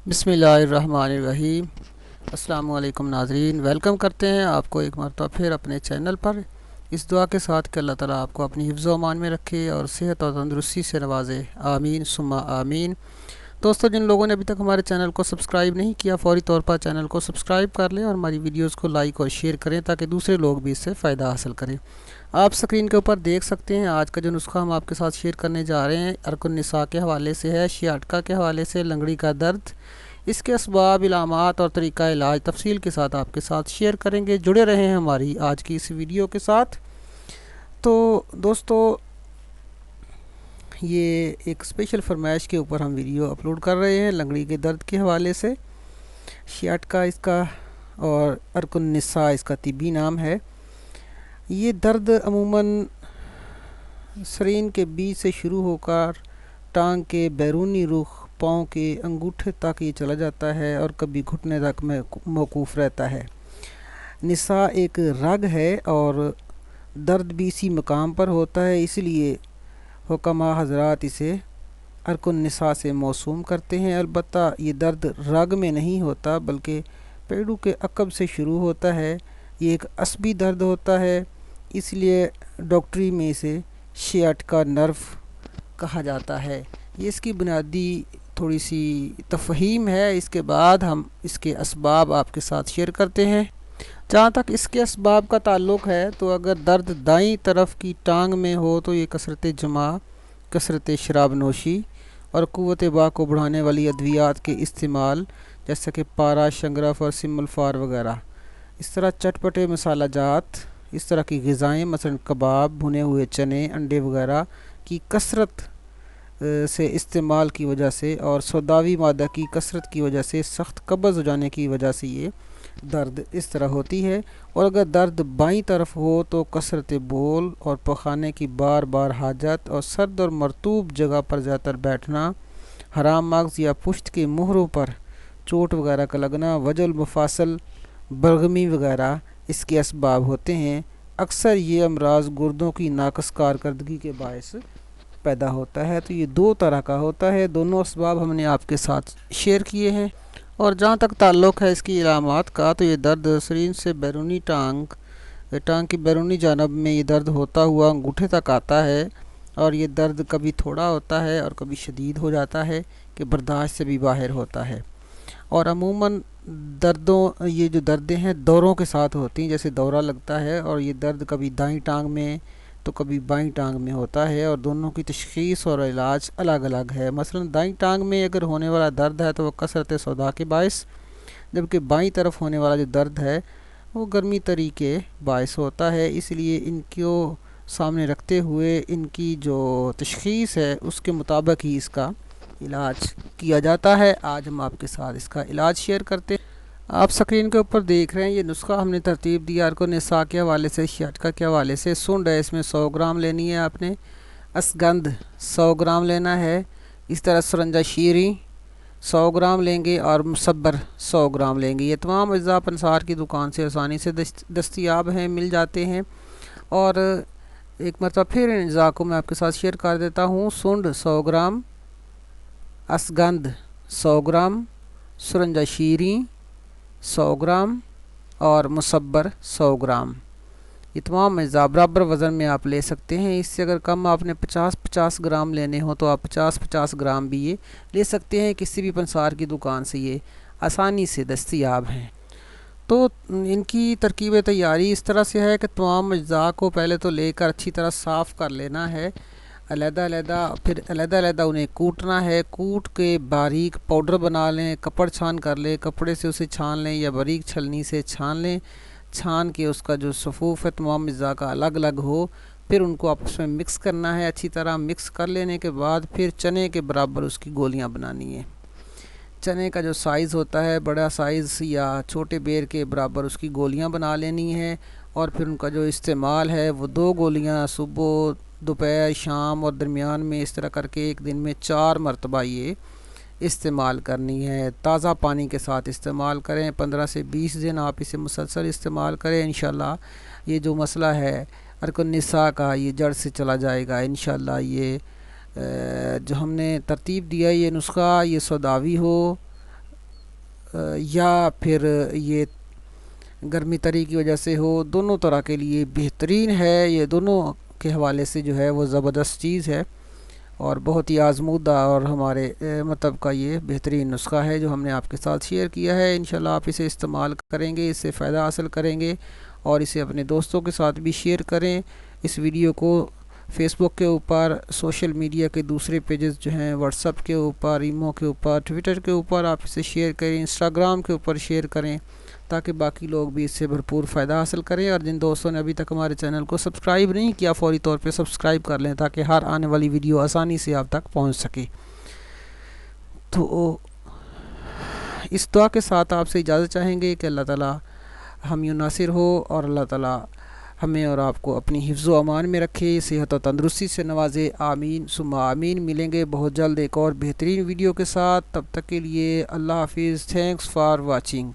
بسم اللہ الرحمن الرحیم۔ السلام علیکم ناظرین، ویلکم کرتے ہیں آپ کو ایک مرتبہ پھر اپنے چینل پر، اس دعا کے ساتھ کہ اللہ تعالیٰ آپ کو اپنی حفظ و امان میں رکھے اور صحت اور تندرستی سے نوازے، آمین ثم آمین۔ دوستو، جن لوگوں نے ابھی تک ہمارے چینل کو سبسکرائب نہیں کیا، فوری طور پر چینل کو سبسکرائب کر لیں اور ہماری ویڈیوز کو لائک اور شیئر کریں تاکہ دوسرے لوگ بھی اس سے فائدہ حاصل کریں۔ آپ سکرین کے اوپر دیکھ سکتے ہیں آج کا جو نسخہ ہم آپ کے ساتھ شیئر کرنے جا رہے ہیں، ارک النساء کے حوالے سے ہے، شیاٹکا کے حوالے سے، لنگڑی کا درد، اس کے اسباب، علامات اور طریقہ علاج تفصیل کے ساتھ آپ کے ساتھ شیئر کریں گے۔ جڑے رہیں ہماری آج کی اس ویڈیو کے ساتھ۔ تو دوستو، یہ ایک اسپیشل فرمائش کے اوپر ہم ویڈیو اپلوڈ کر رہے ہیں لنگڑی کے درد کے حوالے سے۔ شیاٹکا اس کا اور ارک النساء اس کا طبی نام ہے۔ یہ درد عموماً سرین کے بیچ سے شروع ہو کر ٹانگ کے بیرونی رخ، پاؤں کے انگوٹھے تک یہ چلا جاتا ہے اور کبھی گھٹنے تک موقوف رہتا ہے۔ نساء ایک رگ ہے اور درد بھی اسی مقام پر ہوتا ہے، اس لیے حکماء حضرات اسے ارک النساء سے موسوم کرتے ہیں۔ البتہ یہ درد رگ میں نہیں ہوتا بلکہ پیڑوں کے عقب سے شروع ہوتا ہے۔ یہ ایک عصبی درد ہوتا ہے، اس لیے ڈاکٹری میں اسے شیاٹکا نرو کہا جاتا ہے۔ یہ اس کی بنیادی تھوڑی سی تفہیم ہے، اس کے بعد ہم اس کے اسباب آپ کے ساتھ شیئر کرتے ہیں۔ جہاں تک اس کے اسباب کا تعلق ہے تو اگر درد دائیں طرف کی ٹانگ میں ہو تو یہ کثرت جماع، کثرت شراب نوشی اور قوت باہ کو بڑھانے والی ادویات کے استعمال جیسا کہ پارا، شنگرف اور سملفار وغیرہ، اس طرح چٹپٹے مسالہ جات، اس طرح کی غذائیں مثلا کباب، بھنے ہوئے چنے، انڈے وغیرہ کی کثرت سے استعمال کی وجہ سے اور سوداوی مادہ کی کثرت کی وجہ سے سخت قبض ہو جانے کی وجہ سے یہ درد اس طرح ہوتی ہے۔ اور اگر درد بائیں طرف ہو تو کثرت بول اور پخانے کی بار بار حاجت اور سرد اور مرطوب جگہ پر زیادہ تر بیٹھنا، حرام مغز یا پشت کے مہروں پر چوٹ وغیرہ کا لگنا، وجع المفاصل، برغمی وغیرہ اس کے اسباب ہوتے ہیں۔ اکثر یہ امراض گردوں کی ناقص کارکردگی کے باعث پیدا ہوتا ہے۔ تو یہ دو طرح کا ہوتا ہے، دونوں اسباب ہم نے آپ کے ساتھ شیئر کیے ہیں۔ اور جہاں تک تعلق ہے اس کی علامات کا تو یہ درد سرین سے بیرونی ٹانگ کی بیرونی جانب میں یہ درد ہوتا ہوا انگوٹھے تک آتا ہے، اور یہ درد کبھی تھوڑا ہوتا ہے اور کبھی شدید ہو جاتا ہے کہ برداشت سے بھی باہر ہوتا ہے۔ اور عموماً یہ جو دردیں ہیں دوروں کے ساتھ ہوتی ہیں، جیسے دورہ لگتا ہے، اور یہ درد کبھی دائیں ٹانگ میں تو کبھی بائیں ٹانگ میں ہوتا ہے، اور دونوں کی تشخیص اور علاج الگ الگ ہے۔ مثلا دائیں ٹانگ میں اگر ہونے والا درد ہے تو وہ کثرت سودا کے باعث، جبکہ بائیں طرف ہونے والا جو درد ہے وہ گرمی تری کے باعث ہوتا ہے۔ اس لیے ان کو سامنے رکھتے ہوئے ان کی جو تشخیص ہے اس کے مطابق ہی اس کا علاج کیا جاتا ہے۔ آج ہم آپ کے ساتھ اس کا علاج شیئر کرتے ہیں۔ آپ سکرین کے اوپر دیکھ رہے ہیں یہ نسخہ ہم نے ترتیب دیا ارک النساء کے حوالے سے، شیاٹکا کے حوالے سے۔ سنڈ ہے، اس میں 100 گرام لینی ہے آپ نے، اسگندھ 100 گرام لینا ہے، اس طرح سرنجہ شیریں 100 گرام لیں گے اور مصبر 100 گرام لیں گے۔ یہ تمام اجزاء پنسار کی دکان سے آسانی سے دستیاب ہیں، مل جاتے ہیں۔ اور ایک مرتبہ پھر ان اجزاء کو میں آپ کے ساتھ شیئر کر دیتا ہوں۔ سنڈ 100 گرام، اسگندھ 100 گرام، سرنجہ شیریں 100 گرام اور مصبر 100 گرام۔ یہ تمام اجزاء برابر وزن میں آپ لے سکتے ہیں۔ اس سے اگر کم آپ نے 50 گرام لینے ہوں تو آپ 50 گرام بھی یہ لے سکتے ہیں، کسی بھی پنسار کی دکان سے یہ آسانی سے دستیاب ہیں۔ تو ان کی ترکیب تیاری اس طرح سے ہے کہ تمام اجزاء کو پہلے تو لے کر اچھی طرح صاف کر لینا ہے علیحدہ علیحدہ، پھر علیحدہ علیحدہ انہیں کوٹنا ہے، کوٹ کے باریک پاؤڈر بنا لیں، کپڑ چھان کر لیں، کپڑے سے اسے چھان لیں یا باریک چھلنی سے چھان لیں، چھان کے اس کا جو صفوف ہے تمام اجزاء کا الگ الگ ہو، پھر ان کو آپس میں مکس کرنا ہے۔ اچھی طرح مکس کر لینے کے بعد پھر چنے کے برابر اس کی گولیاں بنانی ہیں۔ چنے کا جو سائز ہوتا ہے بڑا سائز یا چھوٹے بیر کے برابر اس کی گولیاں بنا لینی ہیں، اور پھر ان کا جو استعمال ہے وہ 2 گولیاں صبح، دوپہر، شام اور درمیان میں اس طرح کر کے ایک دن میں 4 مرتبہ یہ استعمال کرنی ہے۔ تازہ پانی کے ساتھ استعمال کریں، 15 سے 20 دن آپ اسے مسلسل استعمال کریں، انشاءاللہ یہ جو مسئلہ ہے ارک النساء کا یہ جڑ سے چلا جائے گا انشاءاللہ۔ یہ جو ہم نے ترتیب دیا یہ نسخہ یہ سوداوی ہو، یا پھر یہ گرمی تری کی وجہ سے ہو، دونوں طرح کے لیے بہترین ہے۔ یہ دونوں کے حوالے سے جو ہے وہ زبردست چیز ہے اور بہت ہی آزمودہ اور ہمارے مطلب کا یہ بہترین نسخہ ہے جو ہم نے آپ کے ساتھ شیئر کیا ہے۔ انشاءاللہ آپ اسے استعمال کریں گے، اس سے فائدہ حاصل کریں گے اور اسے اپنے دوستوں کے ساتھ بھی شیئر کریں۔ اس ویڈیو کو فیس بک کے اوپر، سوشل میڈیا کے دوسرے پیجز جو ہیں، واٹس ایپ کے اوپر، ایمو کے اوپر، ٹویٹر کے اوپر آپ اسے شیئر کریں، انسٹاگرام کے اوپر شیئر کریں تاکہ باقی لوگ بھی اس سے بھرپور فائدہ حاصل کریں۔ اور جن دوستوں نے ابھی تک ہمارے چینل کو سبسکرائب نہیں کیا، فوری طور پہ سبسکرائب کر لیں تاکہ ہر آنے والی ویڈیو آسانی سے آپ تک پہنچ سکے۔ تو اس دعا کے ساتھ آپ سے اجازت چاہیں گے کہ اللہ تعالیٰ ہم یوں ناصر ہو اور اللہ تعالیٰ ہمیں اور آپ کو اپنی حفظ و امان میں رکھے، صحت و تندرستی سے نوازے، آمین ثم آمین۔ ملیں گے بہت جلد ایک اور بہترین ویڈیو کے ساتھ، تب تک کے لیے اللہ حافظ۔ Thanks for watching.